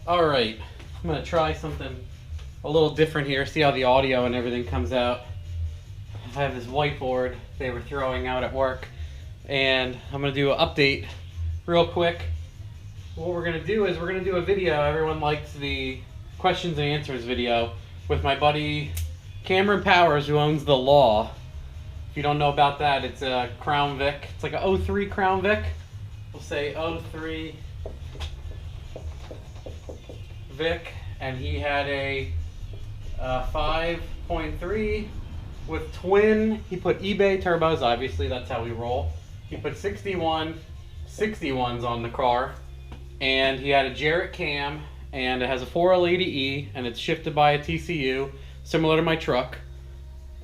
All right, I'm gonna try something a little different here, see how the audio and everything comes out. I have this whiteboard they were throwing out at work, and I'm gonna do an update real quick. What we're gonna do is we're gonna do a video. Everyone likes the questions and answers video with my buddy Cameron Powers, who owns The Law. If you don't know about that, it's a Crown Vic. It's like a 03 Crown Vic. We'll say 03 Vic, and he had a 5.3 with twin. He put eBay turbos, obviously that's how we roll. He put 61s on the car, and he had a Jarrett cam, and it has a 4L80E, and it's shifted by a TCU, similar to my truck.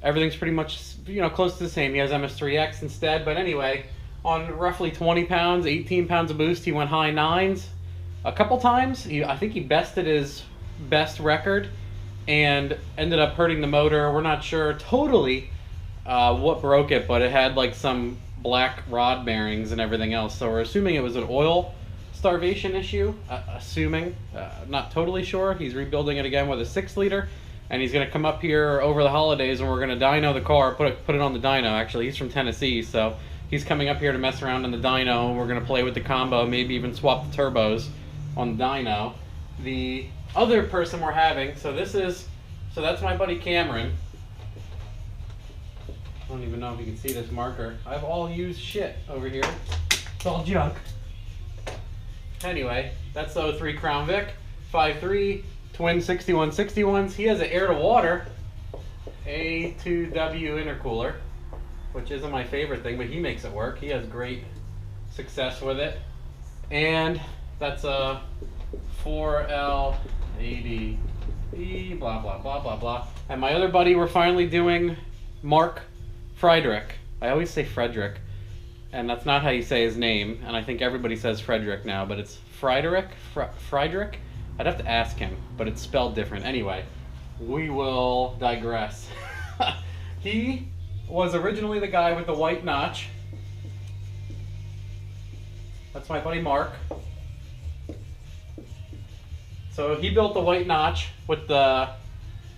Everything's pretty much, close to the same. He has MS3X instead, but anyway, on roughly 20 pounds, 18 pounds of boost, he went high nines. A couple times, I think he bested his best record and ended up hurting the motor. We're not sure totally what broke it, but it had like some black rod bearings and everything else. So we're assuming it was an oil starvation issue, not totally sure. He's rebuilding it again with a 6-liter, and he's going to come up here over the holidays, and we're going to dyno the car, put it on the dyno. Actually, he's from Tennessee, so he's coming up here to mess around in the dyno. We're going to play with the combo, maybe even swap the turbos on the dyno. The other person we're having, so that's my buddy Cameron. I don't even know if you can see this marker. I have all used shit over here. It's all junk. Anyway, that's the 03 Crown Vic, 5.3, twin 6161s. He has an air-to-water A2W intercooler, which isn't my favorite thing, but he makes it work. He has great success with it. And that's a 4L80E, blah, blah, blah, blah, blah. And my other buddy, we're finally doing Mark Friederich. I always say Friederich, and that's not how you say his name, and I think everybody says Friederich now, but it's Friederich? Friederich? I'd have to ask him, but it's spelled different. Anyway, we will digress. He was originally the guy with the white notch. That's my buddy Mark. So he built the white notch with the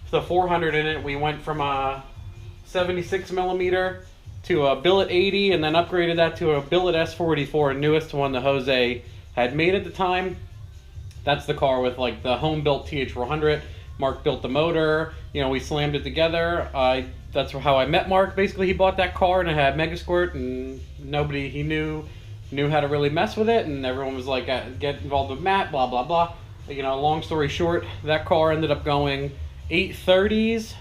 400 in it. We went from a 76 millimeter to a billet 80, and then upgraded that to a billet S44, newest one that Jose had made at the time. That's the car with like the home built TH400. Mark built the motor. We slammed it together. That's how I met Mark. Basically, he bought that car and it had Mega Squirt, and nobody he knew how to really mess with it, and everyone was like, get involved with Matt, blah blah blah. Long story short, that car ended up going 830s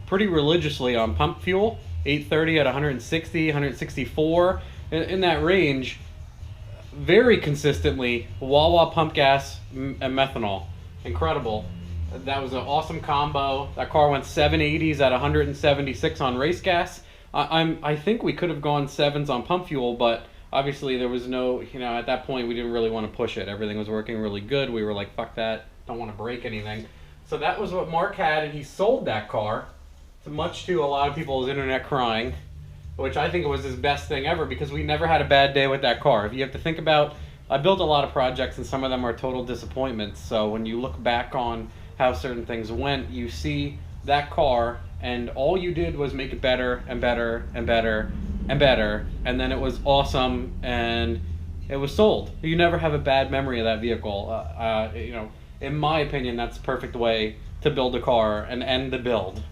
pretty religiously on pump fuel. 830 at 160, 164, in that range, very consistently. Wawa pump gas and methanol, incredible. That was an awesome combo. That car went 780s at 176 on race gas. I think we could have gone 7s on pump fuel, but obviously there was no, at that point we didn't really want to push it. Everything was working really good. We were like, fuck that, don't want to break anything. So that was what Mark had, and he sold that car, much to a lot of people's internet crying, which I think it was his best thing ever, because we never had a bad day with that car. If you have to think about, I built a lot of projects and some of them are total disappointments. So when you look back on how certain things went, you see that car and all you did was make it better and better and better and better, and then it was awesome and it was sold. You never have a bad memory of that vehicle. In my opinion, that's the perfect way to build a car and end the build.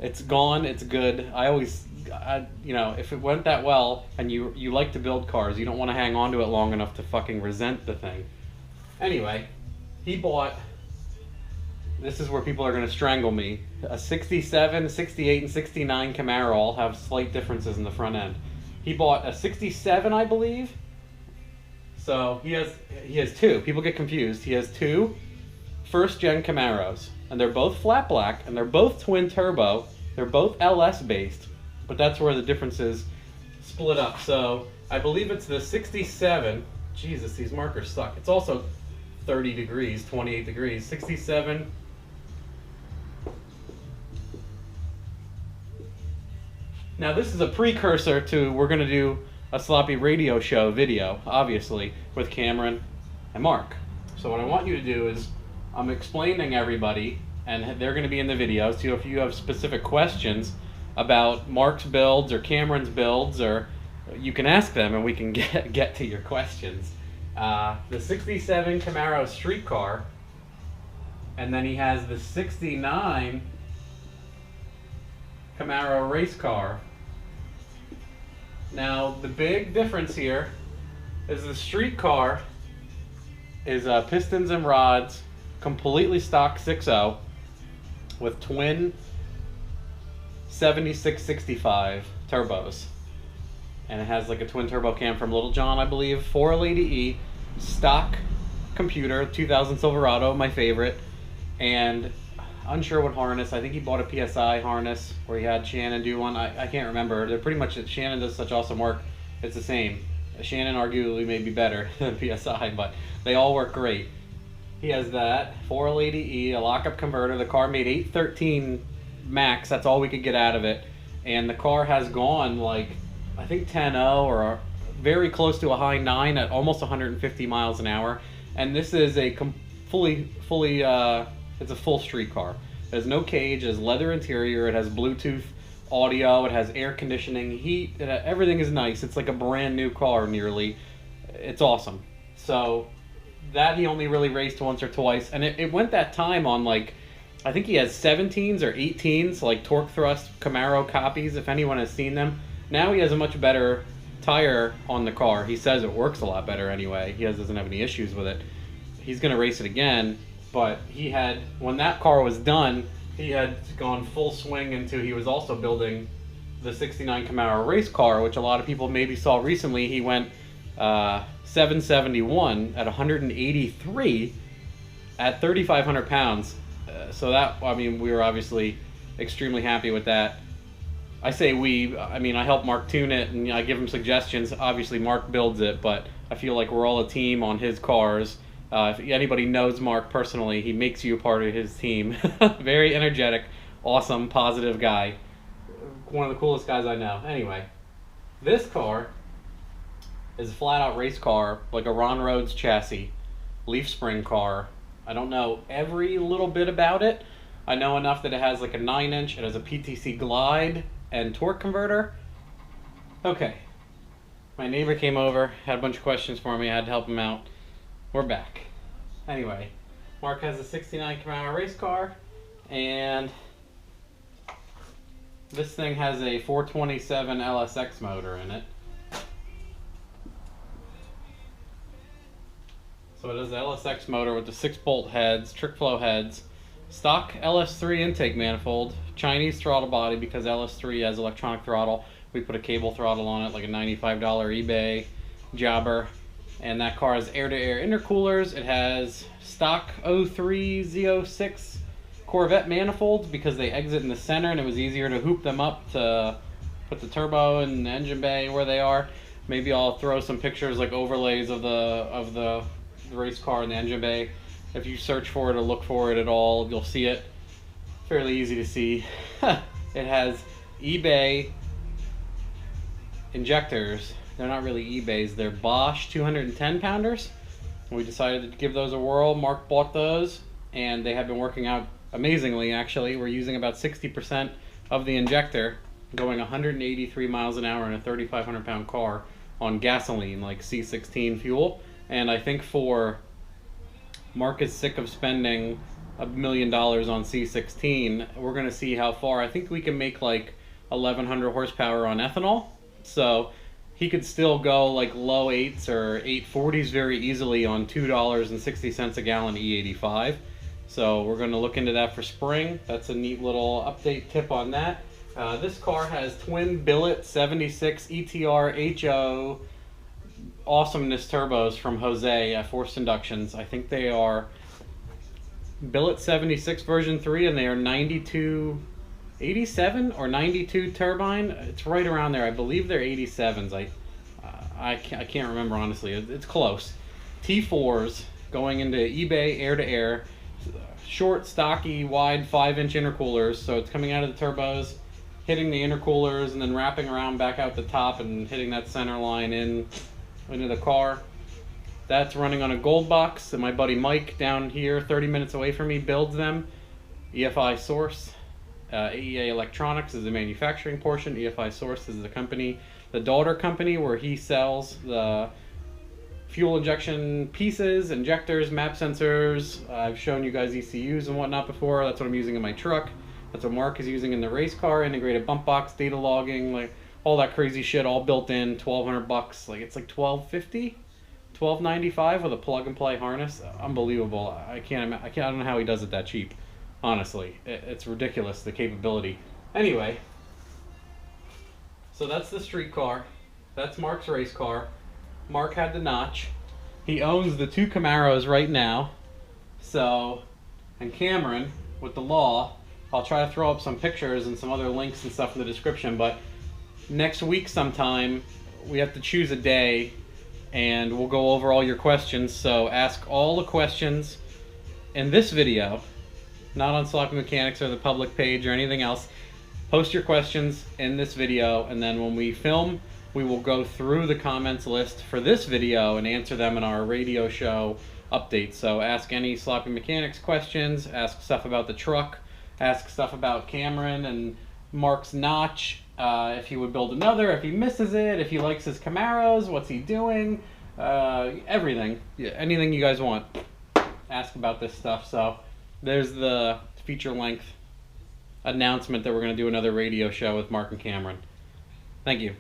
It's gone, it's good. If it went that well and you like to build cars, you don't want to hang on to it long enough to fucking resent the thing. Anyway, he bought, this is where people are going to strangle me, a 67, 68, and 69 Camaro all have slight differences in the front end. He bought a 67, I believe. So he has two. People get confused. He has two first-gen Camaros, and they're both flat black, and they're both twin turbo. They're both LS based, but that's where the differences split up. So I believe it's the 67. Jesus, these markers suck. It's also 30 degrees, 28 degrees, 67. Now this is a precursor to, we're going to do a sloppy radio show video, obviously, with Cameron and Mark. So what I want you to do is, I'm explaining everybody, and they're going to be in the video, so if you have specific questions about Mark's builds or Cameron's builds, or you can ask them and we can get to your questions. The 67 Camaro street car, and then he has the 69 Camaro race car. Now the big difference here is the street car is pistons and rods, completely stock 6.0 with twin 7665 turbos, and it has like a twin turbo cam from Little John, I believe. 480E stock computer, 2000 Silverado, my favorite, and unsure what harness. I think he bought a PSI harness, or he had Shannon do one. I can't remember. They're pretty much, Shannon does such awesome work. It's the same. Shannon arguably may be better than PSI, but they all work great. He has that 480E, a lockup converter. The car made 813 max. That's all we could get out of it, and the car has gone like, I think 10.0 or very close to a high 9 at almost 150 miles an hour. And this is a it's a full street car. It has no cage, it has leather interior, it has Bluetooth audio, it has air conditioning, heat, everything is nice. It's like a brand new car nearly. It's awesome. So that he only really raced once or twice, and it went that time on, like, I think he has 17s or 18s, like torque thrust Camaro copies, if anyone has seen them. Now he has a much better tire on the car. He says it works a lot better anyway. He doesn't have any issues with it. He's going to race it again, but he had, when that car was done, he had gone full swing into, he was also building the 69 Camaro race car, which a lot of people maybe saw recently. He went 771 at 183 at 3,500 pounds. So that, I mean, we were obviously extremely happy with that. I say we, I mean, I help Mark tune it and I give him suggestions. Obviously Mark builds it, but I feel like we're all a team on his cars. If anybody knows Mark personally, he makes you a part of his team. Very energetic, awesome, positive guy. One of the coolest guys I know. Anyway, this car is a flat-out race car, like a Ron Rhodes chassis, leaf spring car. I don't know every little bit about it. I know enough that it has like a 9-inch, it has a PTC glide and torque converter. Okay, my neighbor came over, had a bunch of questions for me, I had to help him out. We're back. Anyway, Mark has a 69 Camaro race car, and this thing has a 427 LSX motor in it. So it has the LSX motor with the 6-bolt heads, trick flow heads, stock LS3 intake manifold, Chinese throttle body because LS3 has electronic throttle. We put a cable throttle on it, like a $95 eBay jobber. And that car has air-to-air intercoolers. It has stock 03 Z06 Corvette manifolds because they exit in the center and it was easier to hoop them up to put the turbo and the engine bay where they are. Maybe I'll throw some pictures, like overlays of the race car in the engine bay. If you search for it or look for it at all, you'll see it. Fairly easy to see. It has eBay injectors. They're not really eBays, they're Bosch 210 pounders. We decided to give those a whirl. Mark bought those and they have been working out amazingly actually. We're using about 60% of the injector, going 183 miles an hour in a 3,500 pound car on gasoline, like C16 fuel. And I think for Mark is sick of spending $1 million on C16, we're gonna see how far. I think we can make like 1,100 horsepower on ethanol. So he could still go like low 8s or 840s very easily on $2.60 a gallon E85. So we're going to look into that for spring. That's a neat little update tip on that. This car has twin billet 76 ETR HO awesomeness turbos from Jose at Forced Inductions. I think they are billet 76 version 3 and they are 87 or 92 turbine. It's right around there. I believe they're 87s. I can't remember honestly. It's close. T4s going into eBay air-to-air, short, stocky, wide 5-inch intercoolers. So it's coming out of the turbos, hitting the intercoolers, and then wrapping around back out the top and hitting that center line into the car. That's running on a gold box, and my buddy Mike down here, 30 minutes away from me, builds them. EFI Source. AEA Electronics is the manufacturing portion. EFI Source is the company, the daughter company, where he sells the fuel injection pieces, injectors, map sensors. I've shown you guys ECUs and whatnot before. That's what I'm using in my truck. That's what Mark is using in the race car. Integrated bump box, data logging, like all that crazy shit, all built in. $1,200. Like it's like $1,250, $1,295 with a plug and play harness. Unbelievable. I don't know how he does it that cheap. Honestly, it's ridiculous, the capability. Anyway, so that's the street car. That's Mark's race car. Mark had the notch. He owns the 2 Camaros right now. So, and Cameron, with the law, I'll try to throw up some pictures and some other links and stuff in the description, but next week sometime, we have to choose a day, and we'll go over all your questions. So ask all the questions in this video, not on Sloppy Mechanics or the public page or anything else. Post your questions in this video, and then when we film, we will go through the comments list for this video and answer them in our radio show updates. So ask any Sloppy Mechanics questions, ask stuff about the truck, ask stuff about Cameron and Mark's notch, if he would build another, if he misses it, if he likes his Camaros, what's he doing, everything. Yeah, anything you guys want, ask about this stuff. So there's the feature-length announcement that we're going to do another radio show with Mark and Cameron. Thank you.